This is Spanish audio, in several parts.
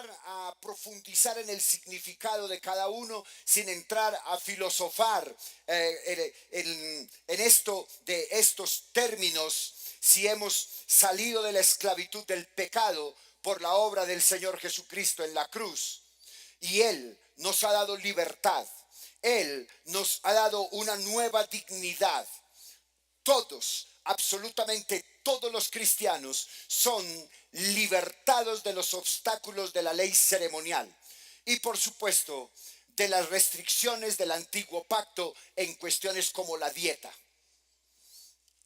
entrar a profundizar en el significado de cada uno, sin entrar a filosofar en esto de estos términos, si hemos salido de la esclavitud del pecado por la obra del Señor Jesucristo en la cruz, y Él nos ha dado libertad, Él nos ha dado una nueva dignidad. Todos, absolutamente todos los cristianos son libertados de los obstáculos de la ley ceremonial y, por supuesto, de las restricciones del antiguo pacto en cuestiones como la dieta.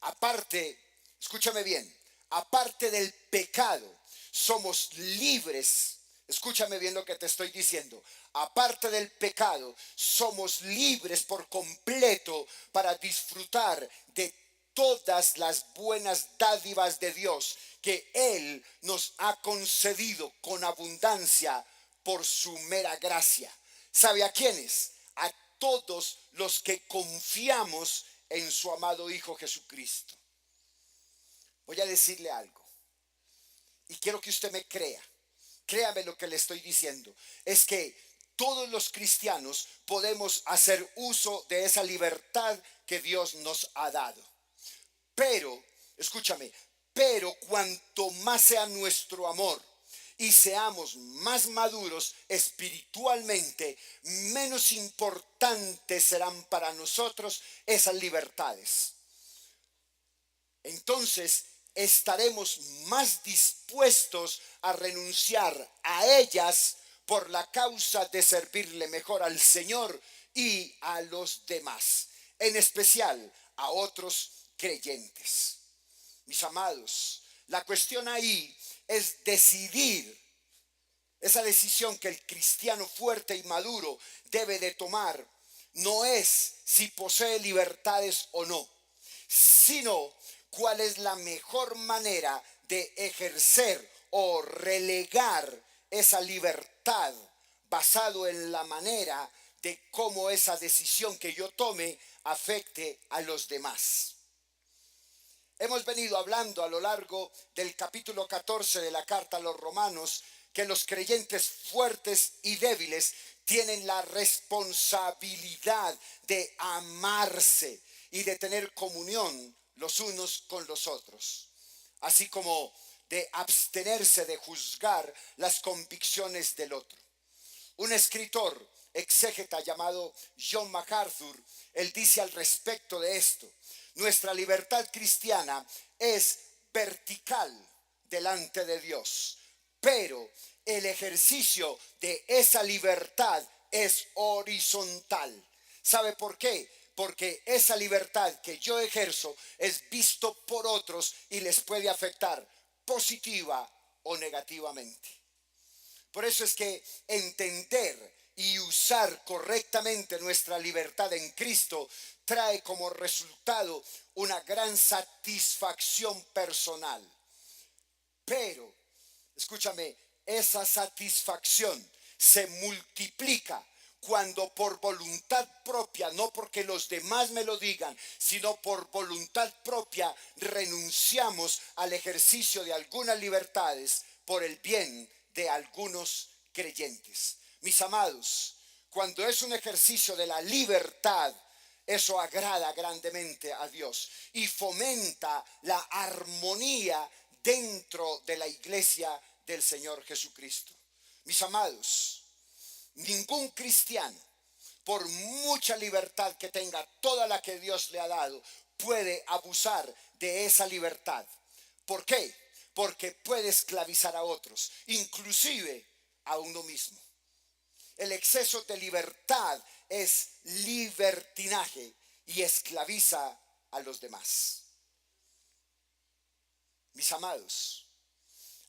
Aparte, escúchame bien, aparte del pecado, somos libres. Escúchame bien lo que te estoy diciendo. Aparte del pecado, somos libres por completo para disfrutar de todas las buenas dádivas de Dios que Él nos ha concedido con abundancia por su mera gracia. ¿Sabe a quiénes? A todos los que confiamos en su amado Hijo Jesucristo. Voy a decirle algo y quiero que usted me crea. Créame lo que le estoy diciendo. Es que todos los cristianos podemos hacer uso de esa libertad que Dios nos ha dado. Pero, escúchame, pero cuanto más sea nuestro amor y seamos más maduros espiritualmente, menos importantes serán para nosotros esas libertades. Entonces estaremos más dispuestos a renunciar a ellas por la causa de servirle mejor al Señor y a los demás, en especial a otros creyentes. Mis amados, la cuestión ahí es decidir. Esa decisión que el cristiano fuerte y maduro debe de tomar no es si posee libertades o no, sino cuál es la mejor manera de ejercer o relegar esa libertad basado en la manera de cómo esa decisión que yo tome afecte a los demás. Hemos venido hablando a lo largo del capítulo 14 de la carta a los Romanos que los creyentes fuertes y débiles tienen la responsabilidad de amarse y de tener comunión los unos con los otros, así como de abstenerse de juzgar las convicciones del otro. Un escritor exégeta llamado John MacArthur, él dice al respecto de esto: nuestra libertad cristiana es vertical delante de Dios, pero el ejercicio de esa libertad es horizontal. ¿Sabe por qué? Porque esa libertad que yo ejerzo es visto por otros y les puede afectar positiva o negativamente. Por eso es que entender y usar correctamente nuestra libertad en Cristo trae como resultado una gran satisfacción personal. Pero, escúchame, esa satisfacción se multiplica cuando por voluntad propia, no porque los demás me lo digan, sino por voluntad propia, renunciamos al ejercicio de algunas libertades por el bien de algunos creyentes. Mis amados, cuando es un ejercicio de la libertad, eso agrada grandemente a Dios y fomenta la armonía dentro de la iglesia del Señor Jesucristo. Mis amados, ningún cristiano, por mucha libertad que tenga, toda la que Dios le ha dado, puede abusar de esa libertad. ¿Por qué? Porque puede esclavizar a otros, inclusive a uno mismo. El exceso de libertad es libertinaje y esclaviza a los demás. Mis amados,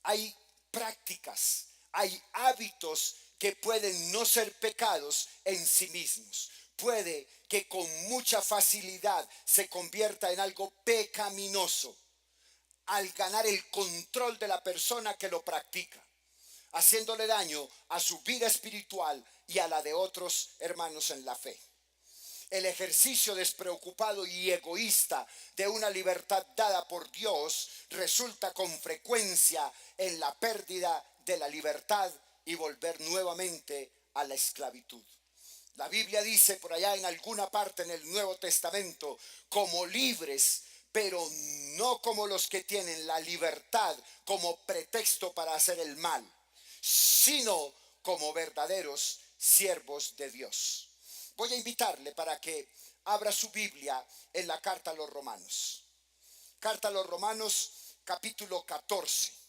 hay prácticas, hay hábitos que pueden no ser pecados en sí mismos. Puede que con mucha facilidad se convierta en algo pecaminoso al ganar el control de la persona que lo practica, haciéndole daño a su vida espiritual y a la de otros hermanos en la fe. El ejercicio despreocupado y egoísta de una libertad dada por Dios resulta con frecuencia en la pérdida de la libertad y volver nuevamente a la esclavitud. La Biblia dice por allá en alguna parte en el Nuevo Testamento, como libres, pero no como los que tienen la libertad como pretexto para hacer el mal, sino como verdaderos siervos de Dios. Voy a invitarle para que abra su Biblia en la carta a los Romanos. Carta a los Romanos, capítulo 14.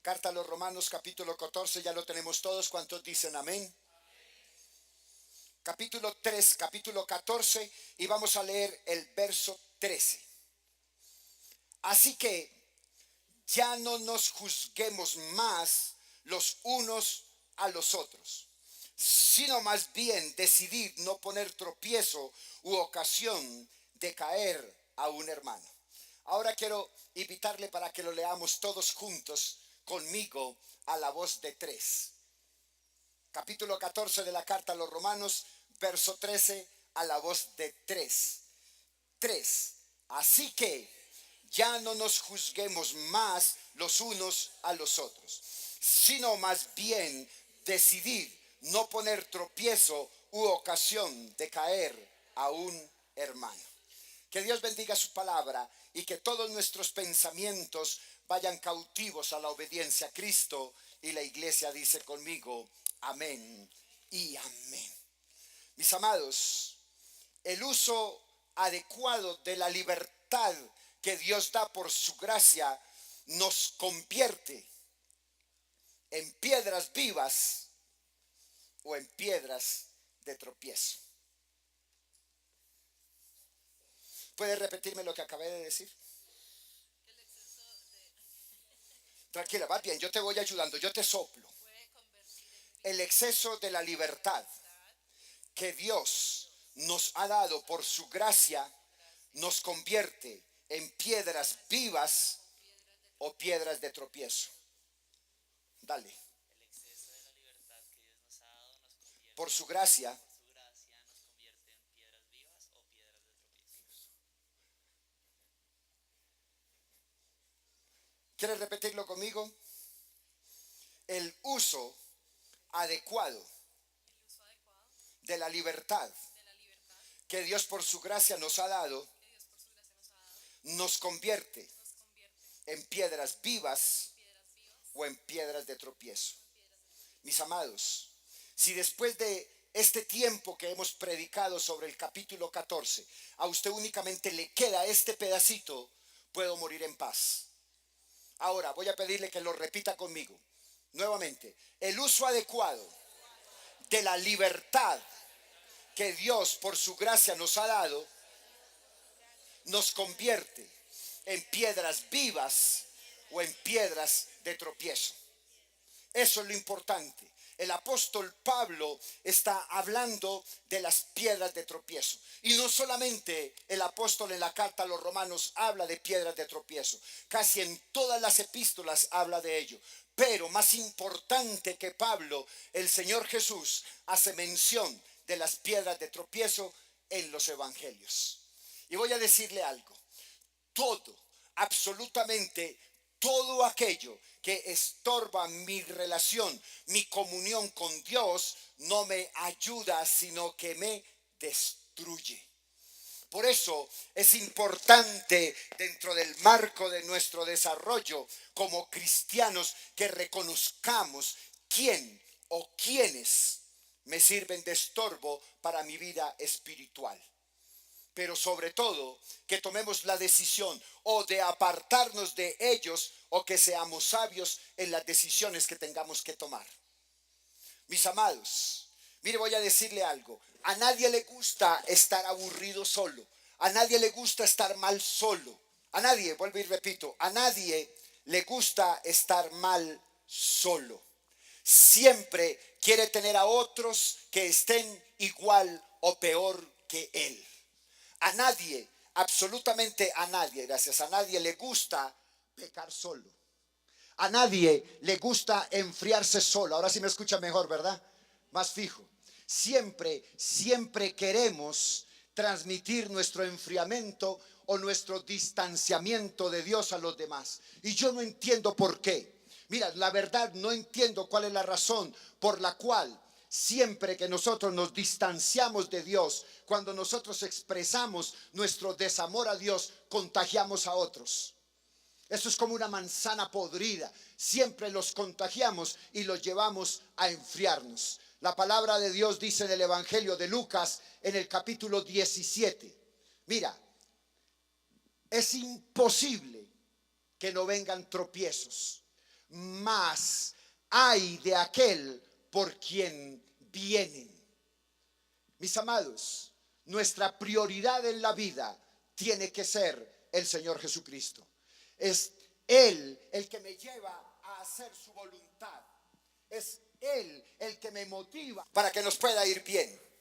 Carta a los Romanos, capítulo 14, ya lo tenemos todos. ¿Cuántos dicen amén? Capítulo 3, capítulo 14, y vamos a leer el verso 13. Así que ya no nos juzguemos más los unos a los otros, sino más bien decidid no poner tropiezo u ocasión de caer a un hermano. Ahora quiero invitarle para que lo leamos todos juntos conmigo a la voz de tres. Capítulo 14 de la carta a los Romanos, verso 13, a la voz de tres. 3. Así que ya no nos juzguemos más los unos a los otros, sino más bien decidir no poner tropiezo u ocasión de caer a un hermano. Que Dios bendiga su palabra y que todos nuestros pensamientos vayan cautivos a la obediencia a Cristo. Y la iglesia dice conmigo, amén y amén. Mis amados, el uso adecuado de la libertad que Dios da por su gracia nos convierte en piedras vivas o en piedras de tropiezo. ¿Puede repetirme lo que acabé de decir? Tranquila, va bien, yo te voy ayudando, yo te soplo. El exceso de la libertad que Dios nos ha dado por su gracia nos convierte en piedras vivas o piedras de tropiezo. Dale. Por su gracia ¿quieres repetirlo conmigo? El uso adecuado de la libertad que Dios por su gracia nos ha dado nos convierte en piedras vivas o en piedras de tropiezo. Mis amados, si después de este tiempo que hemos predicado sobre el capítulo 14, a usted únicamente le queda este pedacito, puedo morir en paz. Ahora voy a pedirle que lo repita conmigo nuevamente. El uso adecuado de la libertad que Dios por su gracia nos ha dado nos convierte en piedras vivas o en piedras de tropiezo. Eso es lo importante. El apóstol Pablo está hablando de las piedras de tropiezo. Y no solamente el apóstol en la carta a los Romanos habla de piedras de tropiezo. Casi en todas las epístolas habla de ello. Pero más importante que Pablo, el Señor Jesús hace mención de las piedras de tropiezo en los evangelios. Y voy a decirle algo. Todo, absolutamente todo aquello que estorba mi relación, mi comunión con Dios, no me ayuda, sino que me destruye. Por eso es importante dentro del marco de nuestro desarrollo como cristianos que reconozcamos quién o quiénes me sirven de estorbo para mi vida espiritual. Pero sobre todo que tomemos la decisión o de apartarnos de ellos o que seamos sabios en las decisiones que tengamos que tomar. Mis amados, mire, voy a decirle algo. A nadie le gusta estar aburrido solo. A nadie le gusta estar mal solo. A nadie, vuelvo y repito, a nadie le gusta estar mal solo. Siempre quiere tener a otros que estén igual o peor que él. A nadie, absolutamente a nadie, gracias a nadie le gusta pecar solo. A nadie le gusta enfriarse solo. Ahora sí me escucha mejor, ¿verdad? Más fijo. Siempre queremos transmitir nuestro enfriamiento o nuestro distanciamiento de Dios a los demás. Y yo no entiendo por qué. Mira, la verdad no entiendo cuál es la razón por la cual siempre que nosotros nos distanciamos de Dios, cuando nosotros expresamos nuestro desamor a Dios, contagiamos a otros. Eso es como una manzana podrida. Siempre los contagiamos y los llevamos a enfriarnos. La palabra de Dios dice en el Evangelio de Lucas, en el capítulo 17. Mira, es imposible que no vengan tropiezos, mas hay de aquel por quien vienen. Mis amados, nuestra prioridad en la vida tiene que ser el Señor Jesucristo. Es Él el que me lleva a hacer su voluntad. Es Él el que me motiva para que nos pueda ir bien.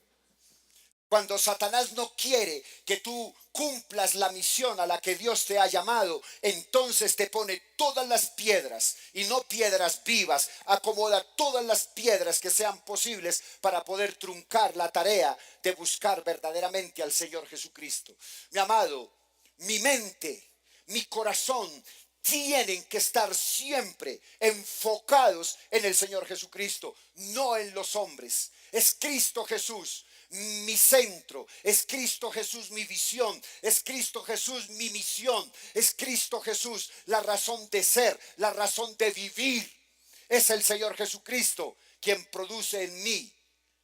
Cuando Satanás no quiere que tú cumplas la misión a la que Dios te ha llamado, entonces te pone todas las piedras, y no piedras vivas, acomoda todas las piedras que sean posibles para poder truncar la tarea de buscar verdaderamente al Señor Jesucristo. Mi amado, mi mente, mi corazón tienen que estar siempre enfocados en el Señor Jesucristo, no en los hombres. Es Cristo Jesús mi centro, es Cristo Jesús mi visión, es Cristo Jesús mi misión, es Cristo Jesús la razón de ser, la razón de vivir. Es el Señor Jesucristo quien produce en mí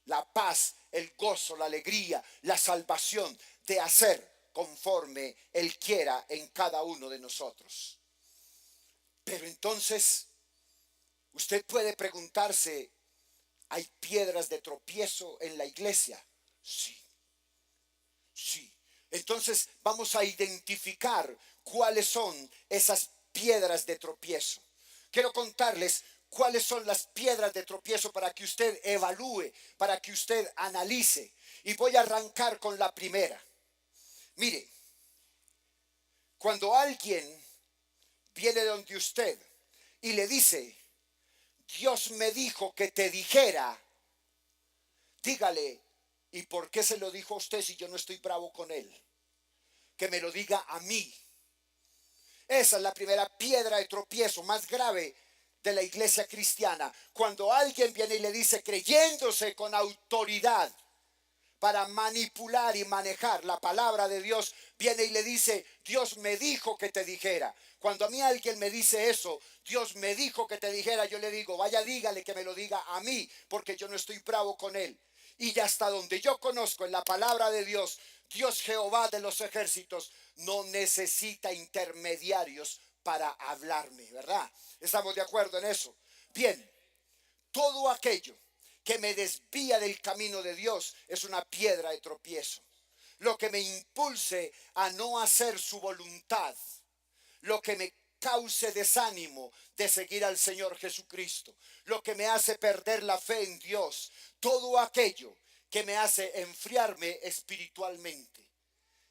la paz, el gozo, la alegría, la salvación de hacer conforme Él quiera en cada uno de nosotros. Pero entonces usted puede preguntarse, ¿hay piedras de tropiezo en la iglesia? Sí, sí. Entonces vamos a identificar cuáles son esas piedras de tropiezo. Quiero contarles cuáles son las piedras de tropiezo para que usted evalúe, para que usted analice. Y voy a arrancar con la primera. Mire, cuando alguien viene donde usted y le dice, Dios me dijo que te dijera, dígale, ¿y por qué se lo dijo a usted si yo no estoy bravo con él? Que me lo diga a mí. Esa es la primera piedra de tropiezo más grave de la iglesia cristiana. Cuando alguien viene y le dice, creyéndose con autoridad para manipular y manejar la palabra de Dios, viene y le dice, Dios me dijo que te dijera. Cuando a mí alguien me dice eso, Dios me dijo que te dijera, yo le digo, vaya, dígale que me lo diga a mí, porque yo no estoy bravo con él. Y hasta donde yo conozco en la palabra de Dios, Dios Jehová de los ejércitos no necesita intermediarios para hablarme, ¿verdad? ¿Estamos de acuerdo en eso? Bien, todo aquello que me desvía del camino de Dios es una piedra de tropiezo. Lo que me impulse a no hacer su voluntad, lo que me cause desánimo de seguir al Señor Jesucristo, lo que me hace perder la fe en Dios, todo aquello que me hace enfriarme espiritualmente.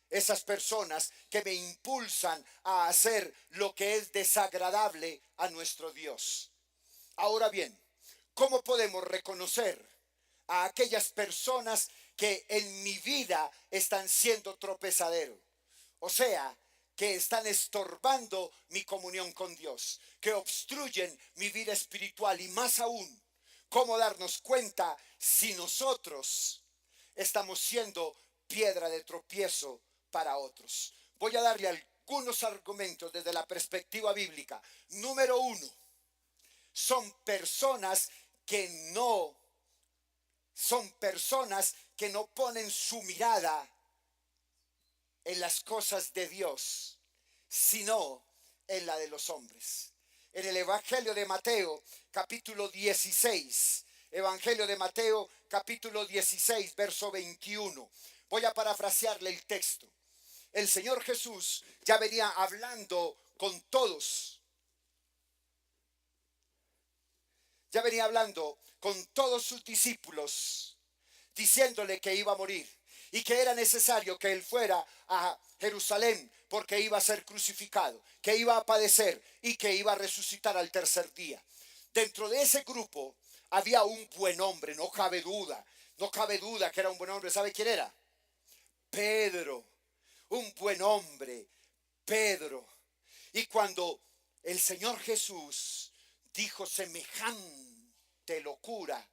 Esas personas que me impulsan a hacer lo que es desagradable a nuestro Dios. Ahora bien, ¿cómo podemos reconocer a aquellas personas que en mi vida están siendo tropezadero? O sea, que están estorbando mi comunión con Dios, que obstruyen mi vida espiritual, y más aún, ¿cómo darnos cuenta si nosotros estamos siendo piedra de tropiezo para otros? Voy a darle algunos argumentos desde la perspectiva bíblica. Número uno, son personas que no ponen su mirada en las cosas de Dios, sino en la de los hombres. En el Evangelio de Mateo, capítulo 16, Evangelio de Mateo, capítulo 16, verso 21. Voy a parafrasearle el texto. El Señor Jesús ya venía hablando con todos. Ya venía hablando con todos sus discípulos, diciéndole que iba a morir y que era necesario que él fuera a Jerusalén porque iba a ser crucificado, que iba a padecer y que iba a resucitar al tercer día. Dentro de ese grupo había un buen hombre, no cabe duda que era un buen hombre. ¿Sabe quién era? Pedro, un buen hombre, Pedro. Y cuando el Señor Jesús dijo semejante locura,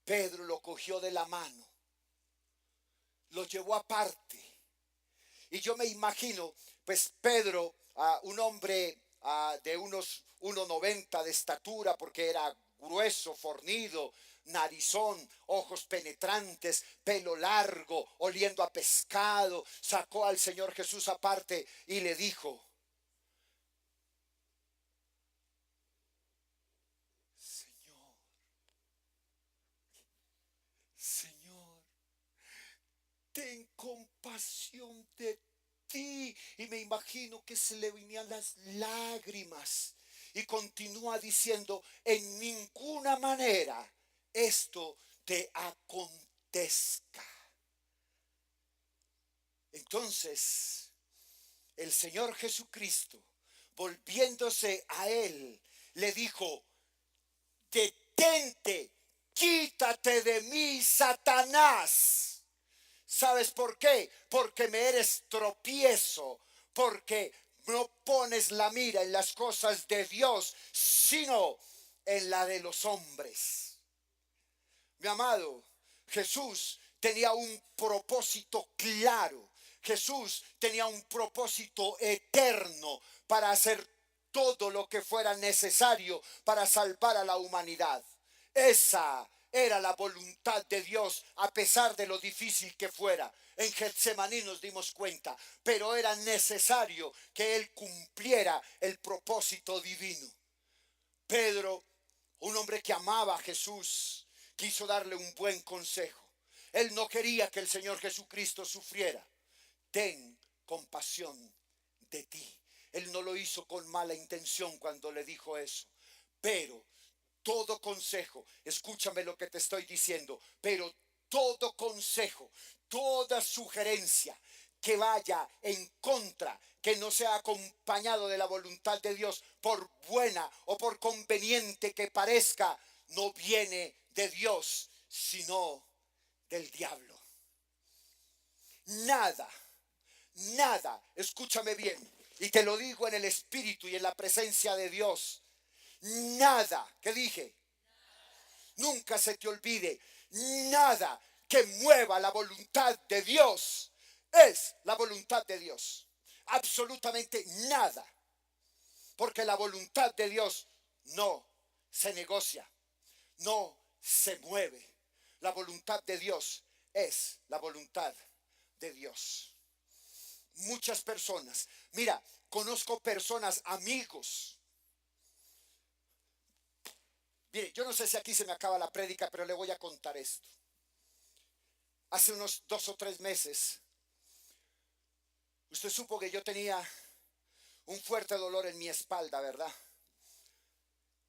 Pedro lo cogió de la mano, lo llevó aparte. Y yo me imagino, pues Pedro, un hombre de unos 1,90 de estatura, porque era grueso, fornido, narizón, ojos penetrantes, pelo largo, oliendo a pescado, sacó al Señor Jesús aparte y le dijo: Señor, Señor, ten compasión de ti. Y me imagino que se le venían las lágrimas. Y continúa diciendo: en ninguna manera esto te acontezca. Entonces, el Señor Jesucristo, volviéndose a él, le dijo: detente, quítate de mí, Satanás. ¿Sabes por qué? Porque me eres tropiezo, porque no pones la mira en las cosas de Dios, sino en la de los hombres. Mi amado, Jesús tenía un propósito claro. Jesús tenía un propósito eterno para hacer todo lo que fuera necesario para salvar a la humanidad. Esa era la voluntad de Dios, a pesar de lo difícil que fuera. En Getsemaní nos dimos cuenta, pero era necesario que Él cumpliera el propósito divino. Pedro, un hombre que amaba a Jesús, quiso darle un buen consejo. Él no quería que el Señor Jesucristo sufriera. Ten compasión de ti. Él no lo hizo con mala intención cuando le dijo eso. Pero todo consejo, escúchame lo que te estoy diciendo, pero todo consejo, toda sugerencia que vaya en contra, que no sea acompañado de la voluntad de Dios, por buena o por conveniente que parezca, no viene de Dios, sino del diablo. Nada, nada, escúchame bien, y te lo digo en el Espíritu y en la presencia de Dios, nada, ¿qué dije? Nunca se te olvide, nada que mueva la voluntad de Dios es la voluntad de Dios. Absolutamente nada. Porque la voluntad de Dios no se negocia, no se mueve. La voluntad de Dios es la voluntad de Dios. Muchas personas, mira, conozco personas, amigos. Mire, yo no sé si aquí se me acaba la prédica, pero le voy a contar esto. Hace unos 2 o 3 meses, usted supo que yo tenía un fuerte dolor en mi espalda, ¿verdad?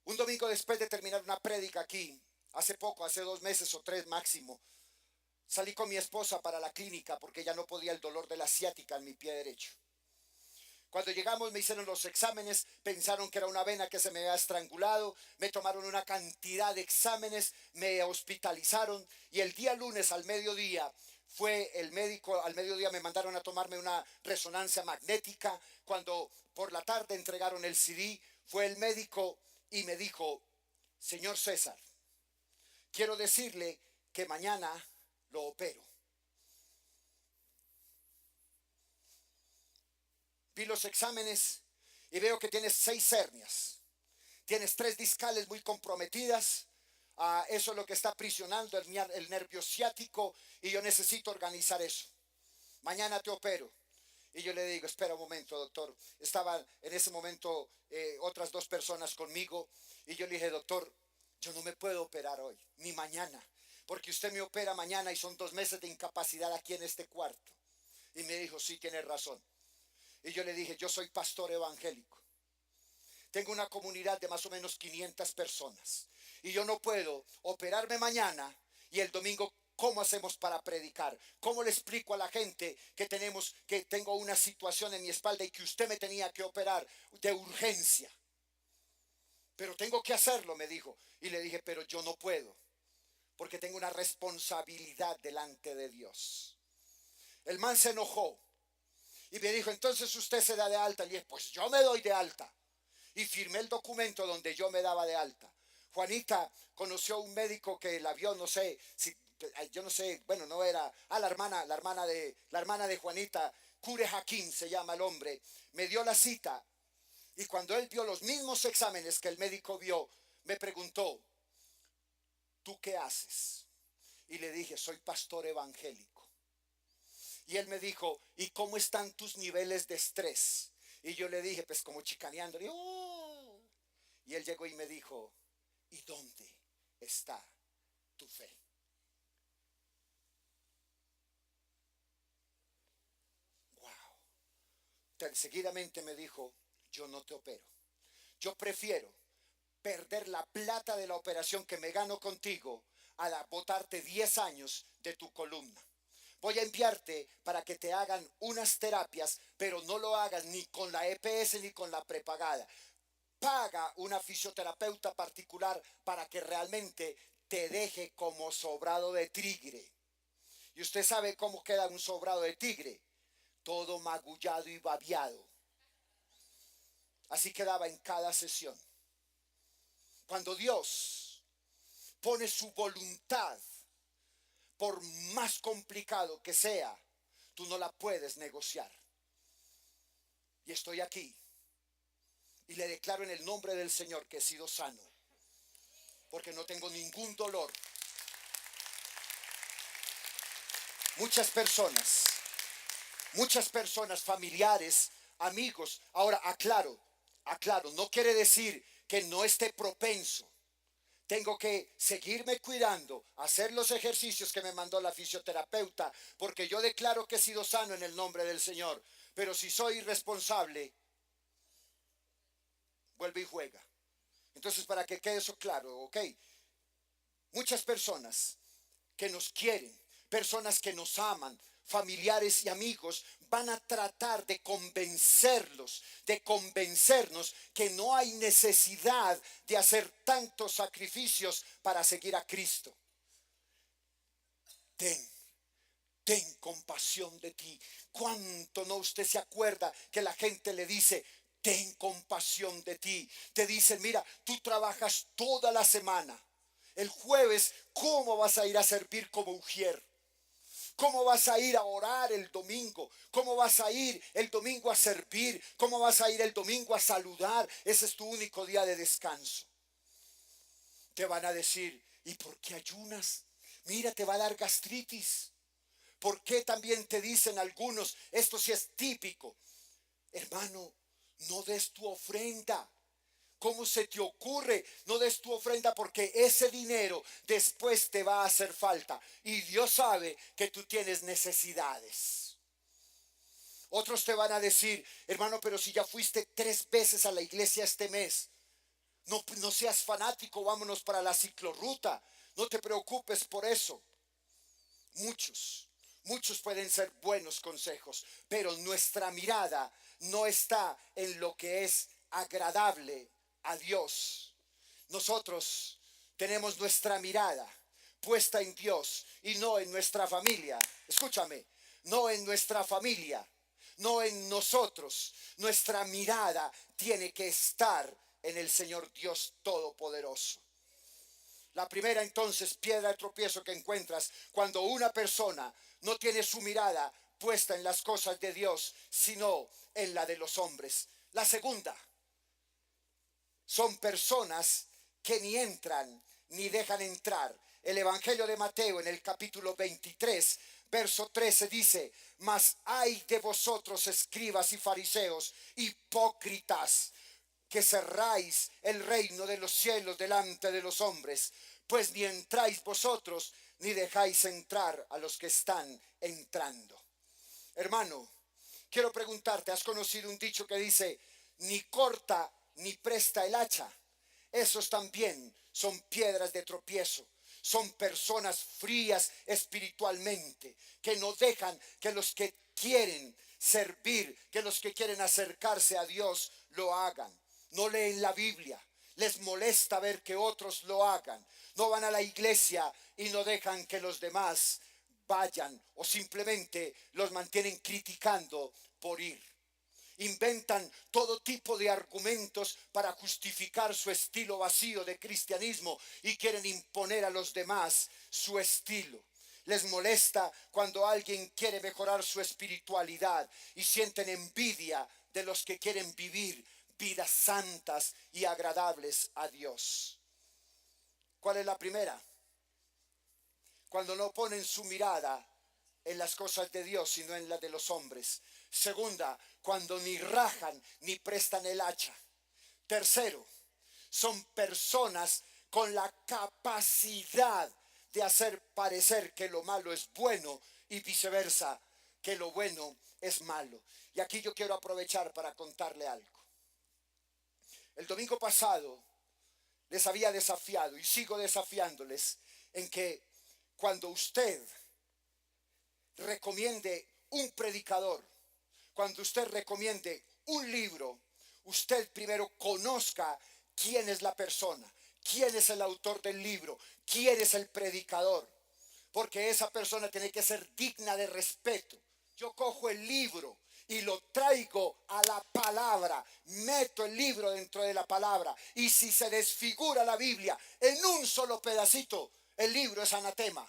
Un domingo después de terminar una prédica aquí, hace poco, hace 2 meses o 3 máximo, salí con mi esposa para la clínica porque ya no podía el dolor de la ciática en mi pie derecho. Cuando llegamos me hicieron los exámenes, pensaron que era una vena que se me había estrangulado, me tomaron una cantidad de exámenes, me hospitalizaron y el día lunes al mediodía fue el médico, al mediodía me mandaron a tomarme una resonancia magnética. Cuando por la tarde entregaron el CD, fue el médico y me dijo: señor César, quiero decirle que mañana lo opero. Vi los exámenes y veo que tienes 6 hernias. Tienes 3 discales muy comprometidas. Eso es lo que está aprisionando el nervio ciático y yo necesito organizar eso. Mañana te opero. Y yo le digo: espera un momento, doctor. Estaban en ese momento otras 2 personas conmigo. Y yo le dije: doctor, yo no me puedo operar hoy, ni mañana. Porque usted me opera mañana y son 2 meses de incapacidad aquí en este cuarto. Y me dijo: sí, tienes razón. Y yo le dije: yo soy pastor evangélico. Tengo una comunidad de más o menos 500 personas. Y yo no puedo operarme mañana y el domingo, ¿cómo hacemos para predicar? ¿Cómo le explico a la gente que tengo una situación en mi espalda y que usted me tenía que operar de urgencia? Pero tengo que hacerlo, me dijo. Y le dije: pero yo no puedo, porque tengo una responsabilidad delante de Dios. El man se enojó y me dijo, entonces usted se da de alta. Y dije, pues yo me doy de alta. Y firmé el documento donde yo me daba de alta. Juanita conoció a un médico que la vio, no sé, si, yo no sé, bueno, no era, la hermana de Juanita, Cure Hakim se llama el hombre, me dio la cita y cuando él vio los mismos exámenes que el médico vio, me preguntó, ¿tú qué haces? Y le dije, soy pastor evangélico. Y él me dijo, ¿y cómo están tus niveles de estrés? Y yo le dije, pues como chicaneando, oh. Y él llegó y me dijo, ¿y dónde está tu fe? Wow. Seguidamente me dijo, yo no te opero. Yo prefiero perder la plata de la operación que me gano contigo a botarte 10 años de tu columna. Voy a enviarte para que te hagan unas terapias, pero no lo hagas ni con la EPS ni con la prepagada. Paga una fisioterapeuta particular para que realmente te deje como sobrado de tigre. Y usted sabe cómo queda un sobrado de tigre, todo magullado y babiado. Así quedaba en cada sesión. Cuando Dios pone su voluntad, por más complicado que sea, tú no la puedes negociar. Y estoy aquí y le declaro en el nombre del Señor que he sido sano, porque no tengo ningún dolor. Muchas personas, familiares, amigos. Ahora aclaro, no quiere decir que no esté propenso. Tengo que seguirme cuidando, hacer los ejercicios que me mandó la fisioterapeuta, porque yo declaro que he sido sano en el nombre del Señor. Pero si soy irresponsable, vuelve y juega. Entonces, para que quede eso claro, ¿ok? Muchas personas que nos quieren, personas que nos aman, familiares y amigos, van a tratar de convencernos que no hay necesidad de hacer tantos sacrificios para seguir a Cristo. Ten compasión de ti. ¿Cuánto no usted se acuerda que la gente le dice, ten compasión de ti? Te dicen, mira, tú trabajas toda la semana. El jueves, ¿cómo vas a ir a servir como ujier? ¿Cómo vas a ir a orar el domingo? ¿Cómo vas a ir el domingo a servir? ¿Cómo vas a ir el domingo a saludar? Ese es tu único día de descanso. Te van a decir, ¿y por qué ayunas? Mira, te va a dar gastritis. ¿Por qué también te dicen algunos? Esto sí es típico. Hermano, no des tu ofrenda. ¿Cómo se te ocurre? No des tu ofrenda porque ese dinero después te va a hacer falta. Y Dios sabe que tú tienes necesidades. Otros te van a decir, hermano, pero si ya fuiste 3 veces a la iglesia este mes, no seas fanático, vámonos para la ciclorruta. No te preocupes por eso. Muchos pueden ser buenos consejos, pero nuestra mirada no está en lo que es agradable a Dios. Nosotros tenemos nuestra mirada puesta en Dios y no en nuestra familia. Escúchame, no en nuestra familia, no en nosotros. Nuestra mirada tiene que estar en el Señor Dios Todopoderoso. La primera entonces piedra de tropiezo que encuentras cuando una persona no tiene su mirada puesta en las cosas de Dios, sino en la de los hombres. La segunda, son personas que ni entran ni dejan entrar. El Evangelio de Mateo en el capítulo 23, verso 13 dice, mas hay de vosotros escribas y fariseos, hipócritas, que cerráis el reino de los cielos delante de los hombres, pues ni entráis vosotros ni dejáis entrar a los que están entrando. Hermano, quiero preguntarte, ¿has conocido un dicho que dice, ni corta ni presta el hacha? Esos también son piedras de tropiezo. Son personas frías espiritualmente, que no dejan que los que quieren servir, que los que quieren acercarse a Dios lo hagan. No leen la Biblia, les molesta ver que otros lo hagan. No van a la iglesia y no dejan que los demás vayan o simplemente los mantienen criticando por ir. Inventan todo tipo de argumentos para justificar su estilo vacío de cristianismo y quieren imponer a los demás su estilo. Les molesta cuando alguien quiere mejorar su espiritualidad y sienten envidia de los que quieren vivir vidas santas y agradables a Dios. ¿Cuál es la primera? Cuando no ponen su mirada en las cosas de Dios, sino en las de los hombres. Segunda, cuando ni rajan ni prestan el hacha. Tercero, son personas con la capacidad de hacer parecer que lo malo es bueno y viceversa, que lo bueno es malo. Y aquí yo quiero aprovechar para contarle algo. El domingo pasado les había desafiado y sigo desafiándoles en que cuando usted recomiende un predicador, cuando usted recomiende un libro, usted primero conozca quién es la persona, quién es el autor del libro, quién es el predicador, porque esa persona tiene que ser digna de respeto. Yo cojo el libro y lo traigo a la palabra, meto el libro dentro de la palabra, y si se desfigura la Biblia en un solo pedacito, el libro es anatema.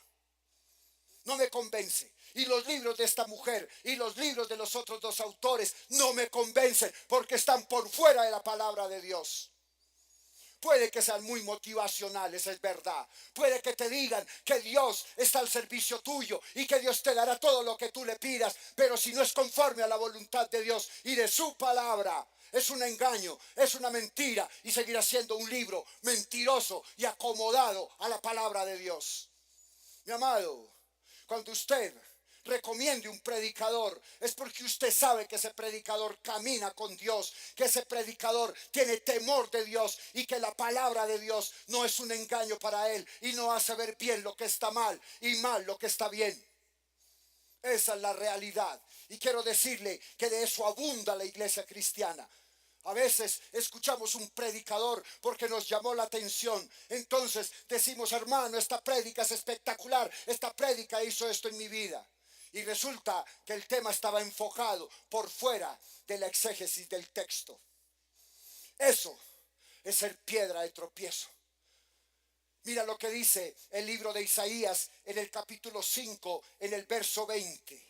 No me convence. Y los libros de esta mujer y los libros de los otros dos autores no me convencen porque están por fuera de la palabra de Dios. Puede que sean muy motivacionales, es verdad. Puede que te digan que Dios está al servicio tuyo y que Dios te dará todo lo que tú le pidas, pero si no es conforme a la voluntad de Dios y de su palabra, es un engaño, es una mentira y seguirá siendo un libro mentiroso y acomodado a la palabra de Dios. Mi amado, cuando usted recomiende un predicador, es porque usted sabe que ese predicador camina con Dios, que ese predicador tiene temor de Dios y que la palabra de Dios no es un engaño para él y no hace ver bien lo que está mal y mal lo que está bien. Esa es la realidad. Y quiero decirle que de eso abunda la iglesia cristiana. A veces escuchamos un predicador porque nos llamó la atención. Entonces decimos, hermano, esta prédica es espectacular. Esta prédica hizo esto en mi vida. Y resulta que el tema estaba enfocado por fuera de la exégesis del texto. Eso es ser piedra de tropiezo. Mira lo que dice el libro de Isaías en el capítulo 5, en el verso 20.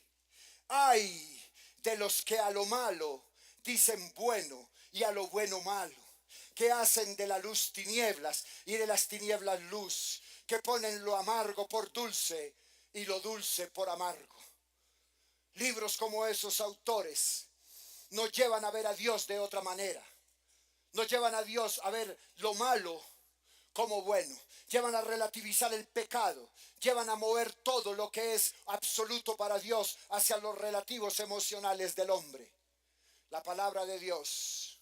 Ay de los que a lo malo dicen bueno y a lo bueno malo, que hacen de la luz tinieblas y de las tinieblas luz, que ponen lo amargo por dulce y lo dulce por amargo. Libros como esos autores nos llevan a ver a Dios de otra manera. Nos llevan a Dios a ver lo malo como bueno. Llevan a relativizar el pecado. Llevan a mover todo lo que es absoluto para Dios hacia los relativos emocionales del hombre. La palabra de Dios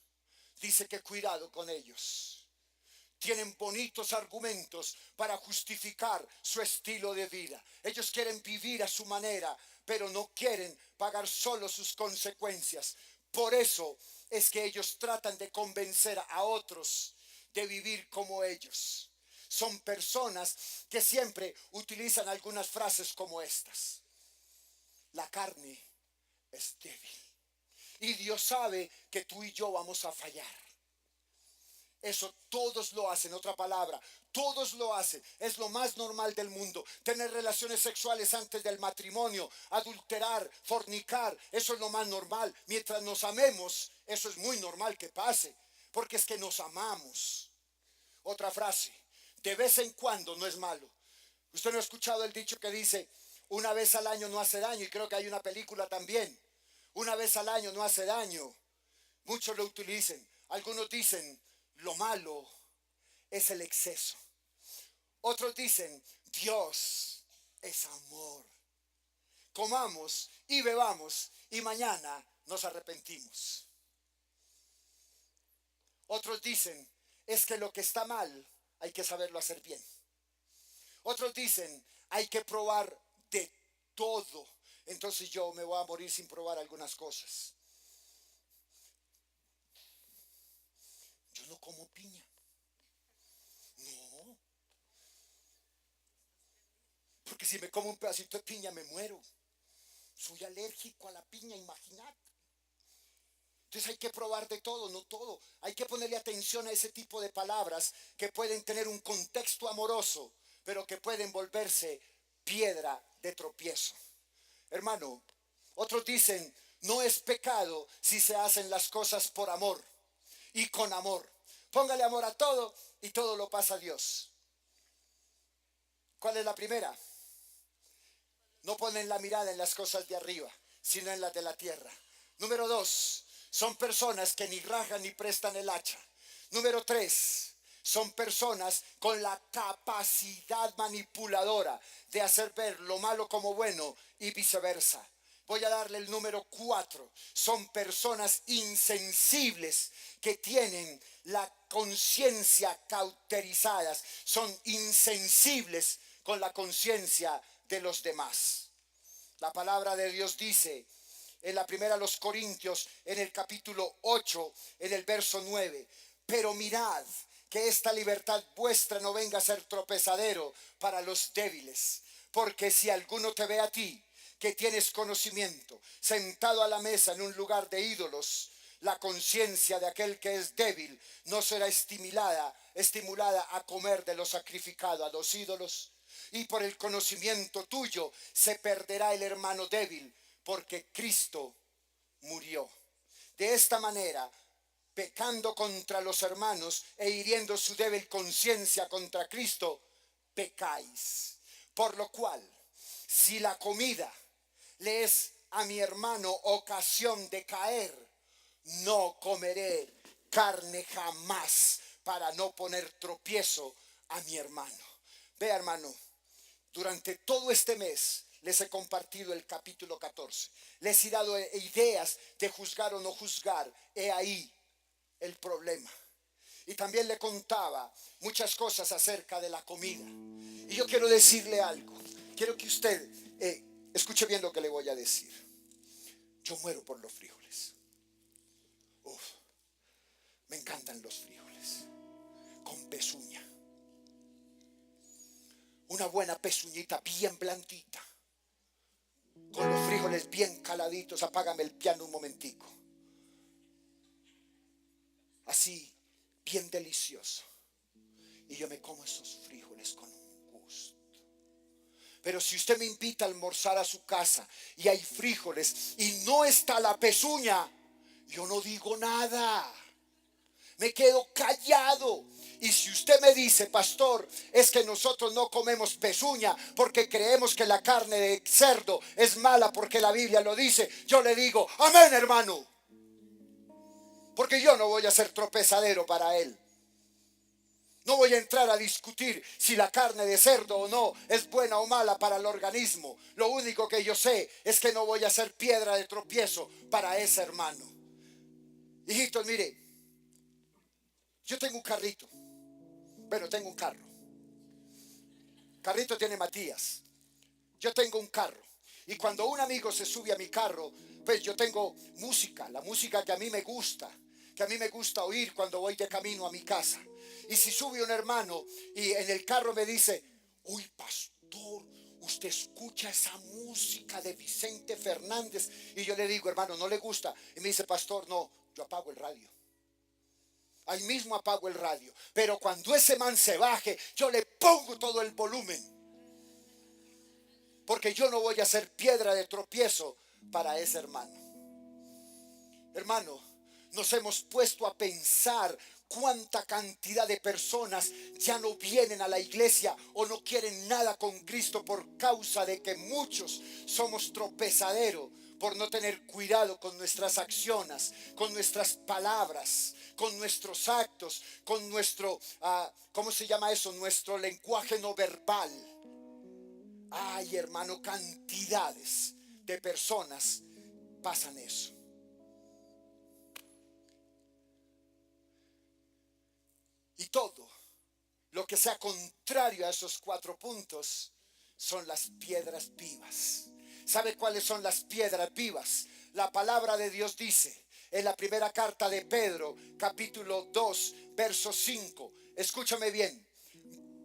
dice que cuidado con ellos. Tienen bonitos argumentos para justificar su estilo de vida. Ellos quieren vivir a su manera, pero no quieren pagar solo sus consecuencias. Por eso es que ellos tratan de convencer a otros de vivir como ellos. Son personas que siempre utilizan algunas frases como estas. La carne es débil. Y Dios sabe que tú y yo vamos a fallar. Eso todos lo hacen, otra palabra, todos lo hacen. Es lo más normal del mundo. Tener relaciones sexuales antes del matrimonio, adulterar, fornicar, eso es lo más normal. Mientras nos amemos, eso es muy normal que pase, porque es que nos amamos. Otra frase, de vez en cuando no es malo. Usted no ha escuchado el dicho que dice, una vez al año no hace daño, y creo que hay una película también. Una vez al año no hace daño. Muchos lo utilizan. Algunos dicen, lo malo es el exceso. Otros dicen, Dios es amor. Comamos y bebamos y mañana nos arrepentimos. Otros dicen, es que lo que está mal hay que saberlo hacer bien. Otros dicen, hay que probar de todo. Entonces yo me voy a morir sin probar algunas cosas. Yo no como piña. No. Porque si me como un pedacito de piña me muero. Soy alérgico a la piña, imagínate. Entonces hay que probar de todo, no todo. Hay que ponerle atención a ese tipo de palabras que pueden tener un contexto amoroso, pero que pueden volverse piedra de tropiezo. Hermano, otros dicen, no es pecado si se hacen las cosas por amor y con amor. Póngale amor a todo y todo lo pasa a Dios. ¿Cuál es la primera? No ponen la mirada en las cosas de arriba, sino en las de la tierra. Número 2, son personas que ni rajan ni prestan el hacha. Número 3, son personas con la capacidad manipuladora de hacer ver lo malo como bueno y viceversa. Voy a darle el número 4. Son personas insensibles que tienen la conciencia cauterizadas. Son insensibles con la conciencia de los demás. La palabra de Dios dice en la primera a los Corintios, en el capítulo 8, en el verso 9, pero mirad que esta libertad vuestra no venga a ser tropezadero para los débiles, porque si alguno te ve a ti, que tienes conocimiento, sentado a la mesa en un lugar de ídolos, la conciencia de aquel que es débil no será estimulada a comer de lo sacrificado a los ídolos. Y por el conocimiento tuyo se perderá el hermano débil, porque Cristo murió. De esta manera, pecando contra los hermanos e hiriendo su débil conciencia contra Cristo, pecáis. Por lo cual, si la comida le es a mi hermano ocasión de caer, no comeré carne jamás para no poner tropiezo a mi hermano. Vea, hermano, durante todo este mes les he compartido el capítulo 14. Les he dado ideas de juzgar o no juzgar. He ahí el problema. Y también le contaba muchas cosas acerca de la comida. Y yo quiero decirle algo. Quiero que usted escuche bien lo que le voy a decir. Yo muero por los frijoles. Uf, me encantan los frijoles. Con pezuña. Una buena pezuñita bien blandita. Con los frijoles bien caladitos. Apágame el piano un momentico. Así, bien delicioso. Y yo me como esos frijoles con un gusto. Pero si usted me invita a almorzar a su casa y hay frijoles y no está la pezuña, yo no digo nada. Me quedo callado. Y si usted me dice, pastor, es que nosotros no comemos pezuña porque creemos que la carne de cerdo es mala porque la Biblia lo dice, yo le digo, amén, hermano. Porque yo no voy a ser tropezadero para él. No voy a entrar a discutir si la carne de cerdo o no es buena o mala para el organismo. Lo único que yo sé es que no voy a ser piedra de tropiezo para ese hermano. Hijitos, mire, yo tengo un carrito. Bueno, tengo un carro. Carrito tiene Matías. Yo tengo un carro. Y cuando un amigo se sube a mi carro, pues yo tengo música, la música que a mí me gusta oír cuando voy de camino a mi casa. Y si sube un hermano y en el carro me dice, uy, pastor, usted escucha esa música de Vicente Fernández. Y yo le digo, hermano, ¿no le gusta? Y me dice, pastor, no, yo apago el radio. Ahí mismo apago el radio. Pero cuando ese man se baje, yo le pongo todo el volumen. Porque yo no voy a ser piedra de tropiezo para ese hermano. Hermano, nos hemos puesto a pensar cuánta cantidad de personas ya no vienen a la iglesia o no quieren nada con Cristo por causa de que muchos somos tropezaderos por no tener cuidado con nuestras acciones, con nuestras palabras, con nuestros actos, con nuestro, ¿cómo se llama eso? Nuestro lenguaje no verbal. Ay, hermano, cantidades de personas pasan eso. Y todo lo que sea contrario a esos 4 puntos son las piedras vivas. ¿Sabe cuáles son las piedras vivas? La palabra de Dios dice en la primera carta de Pedro, capítulo 2, verso 5. Escúchame bien.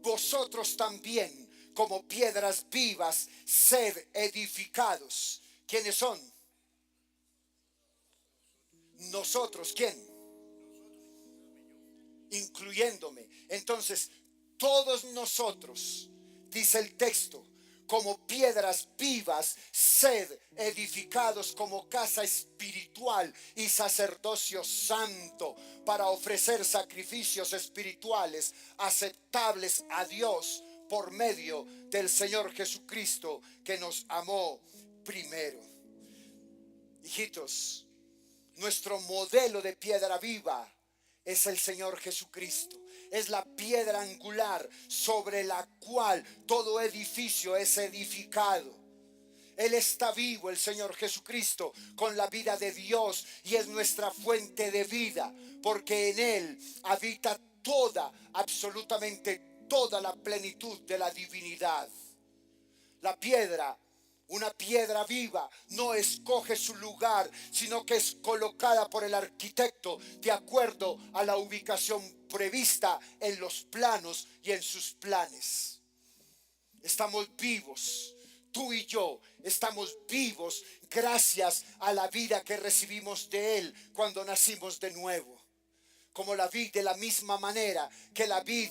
Vosotros también, como piedras vivas, sed edificados. ¿Quiénes son? Nosotros. ¿Quién? Incluyéndome. Entonces, todos nosotros, dice el texto, como piedras vivas, sed edificados como casa espiritual y sacerdocio santo, para ofrecer sacrificios espirituales aceptables a Dios por medio del Señor Jesucristo, que nos amó primero. Hijitos, nuestro modelo de piedra viva es el Señor Jesucristo. Es la piedra angular sobre la cual todo edificio es edificado. Él está vivo, el Señor Jesucristo, con la vida de Dios, y es nuestra fuente de vida, porque en Él habita absolutamente toda la plenitud de la divinidad. La piedra, una piedra viva, no escoge su lugar, sino que es colocada por el arquitecto de acuerdo a la ubicación prevista en los planos y en sus planes. Estamos vivos. Tú y yo estamos vivos gracias a la vida que recibimos de Él cuando nacimos de nuevo. Como la vid, de la misma manera que la vid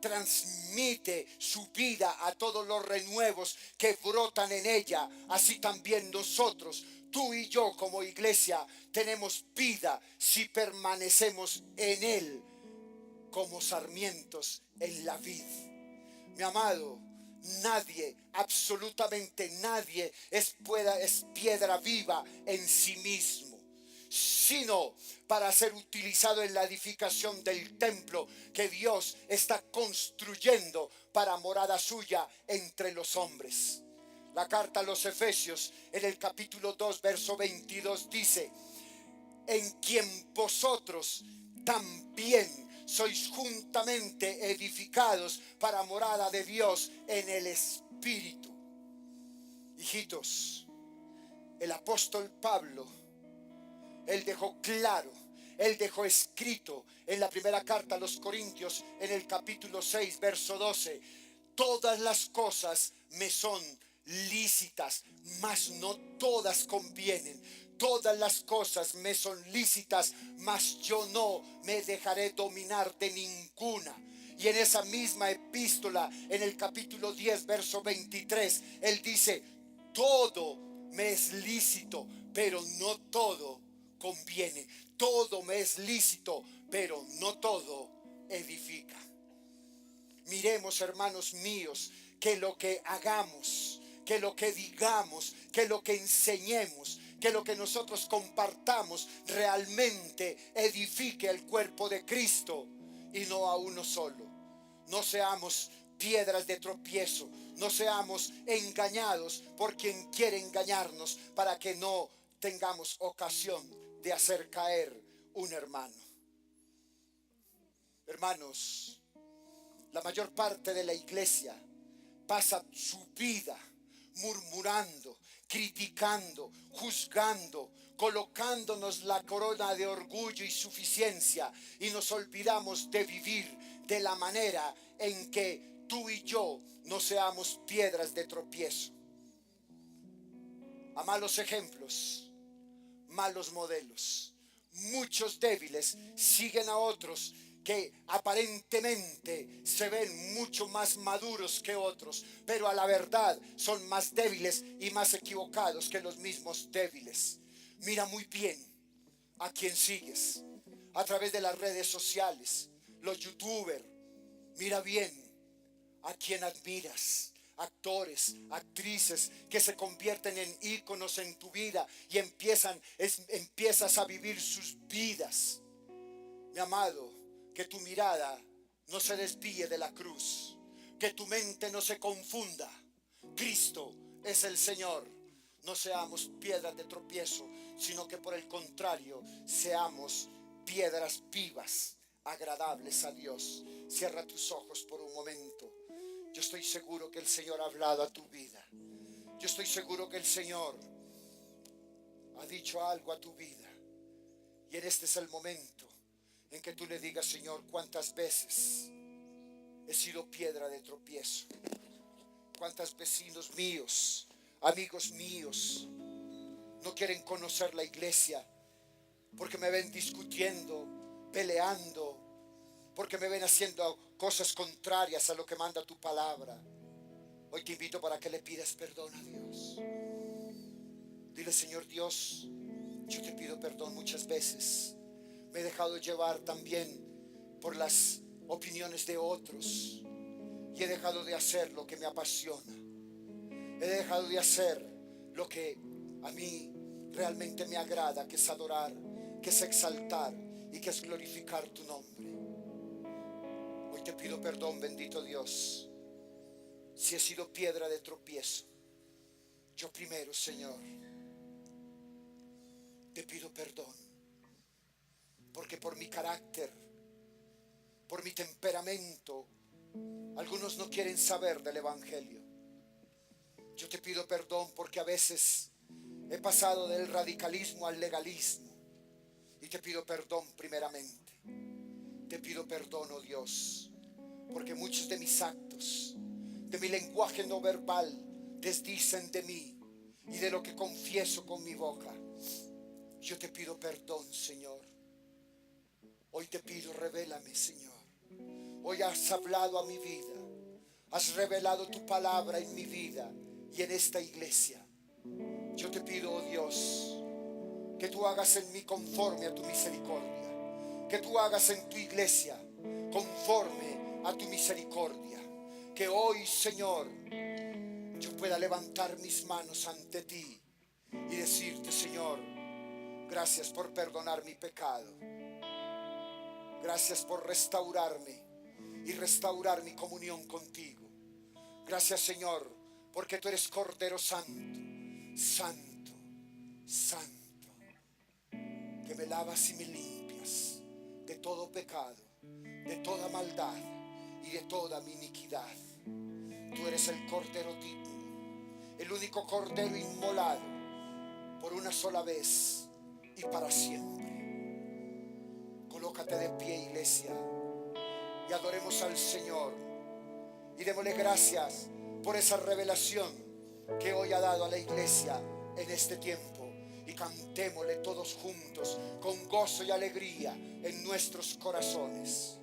transmite su vida a todos los renuevos que brotan en ella, así también nosotros, tú y yo como iglesia, tenemos vida si permanecemos en Él como sarmientos en la vid. Mi amado, nadie, absolutamente nadie es piedra viva en sí mismo, sino para ser utilizado en la edificación del templo que Dios está construyendo para morada suya entre los hombres. La carta a los Efesios, en el capítulo 2, verso 22, dice: en quien vosotros también sois juntamente edificados para morada de Dios en el Espíritu. Hijitos, el apóstol Pablo, él dejó claro, él dejó escrito en la primera carta a los Corintios, en el capítulo 6, verso 12: todas las cosas me son lícitas, mas no todas convienen. Todas las cosas me son lícitas, mas yo no me dejaré dominar de ninguna. Y en esa misma epístola, en el capítulo 10, verso 23, él dice: todo me es lícito, pero no todo conviene. Todo me es lícito, pero no todo edifica. Miremos, hermanos míos, que lo que hagamos, que lo que digamos, que lo que enseñemos, que lo que nosotros compartamos realmente edifique el cuerpo de Cristo y no a uno solo. No seamos piedras de tropiezo, no seamos engañados por quien quiere engañarnos, para que no tengamos ocasión de hacer caer un hermano. Hermanos, la mayor parte de la iglesia pasa su vida murmurando, criticando, juzgando, colocándonos la corona de orgullo y suficiencia, y nos olvidamos de vivir de la manera en que tú y yo no seamos piedras de tropiezo. A malos ejemplos, malos modelos. Muchos débiles siguen a otros que aparentemente se ven mucho más maduros que otros, pero a la verdad son más débiles y más equivocados que los mismos débiles. Mira muy bien a quién sigues a través de las redes sociales, los youtubers. Mira bien a quién admiras. Actores, actrices que se convierten en íconos en tu vida y empiezas a vivir sus vidas. Mi amado, que tu mirada no se desvíe de la cruz, que tu mente no se confunda. Cristo es el Señor. No seamos piedras de tropiezo, sino que por el contrario seamos piedras vivas, agradables a Dios. Cierra tus ojos por un momento. Yo estoy seguro que el Señor ha hablado a tu vida. Yo estoy seguro que el Señor ha dicho algo a tu vida. Y en este es el momento en que tú le digas: Señor, ¿cuántas veces he sido piedra de tropiezo? cuantos vecinos míos, amigos míos, no quieren conocer la iglesia porque me ven discutiendo, peleando, porque me ven haciendo cosas contrarias a lo que manda tu palabra. Hoy te invito para que le pidas perdón a Dios. Dile: Señor Dios, yo te pido perdón muchas veces. Me he dejado llevar también por las opiniones de otros y he dejado de hacer lo que me apasiona. He dejado de hacer lo que a mí realmente me agrada, que es adorar, que es exaltar y que es glorificar tu nombre. Hoy te pido perdón, bendito Dios, si he sido piedra de tropiezo. Yo primero, Señor, te pido perdón, porque por mi carácter, por mi temperamento, algunos no quieren saber del evangelio. Yo te pido perdón porque a veces he pasado del radicalismo al legalismo. Y te pido perdón primeramente. Te pido perdón, oh Dios, porque muchos de mis actos, de mi lenguaje no verbal, desdicen de mí y de lo que confieso con mi boca. Yo te pido perdón, Señor. Hoy te pido, revélame, Señor. Hoy has hablado a mi vida. Has revelado tu palabra en mi vida y en esta iglesia. Yo te pido, oh Dios, que tú hagas en mí conforme a tu misericordia. Que tú hagas en tu iglesia conforme a tu misericordia. Que hoy, Señor, yo pueda levantar mis manos ante ti y decirte: Señor, gracias por perdonar mi pecado. Gracias por restaurarme y restaurar mi comunión contigo. Gracias, Señor, porque tú eres Cordero Santo, Santo, Santo, que me lavas y me limpias de todo pecado, de toda maldad y de toda mi iniquidad. Tú eres el Cordero digno, el único Cordero inmolado por una sola vez y para siempre. Colócate de pie, iglesia, y adoremos al Señor y démosle gracias por esa revelación que hoy ha dado a la iglesia en este tiempo, y cantémosle todos juntos con gozo y alegría en nuestros corazones.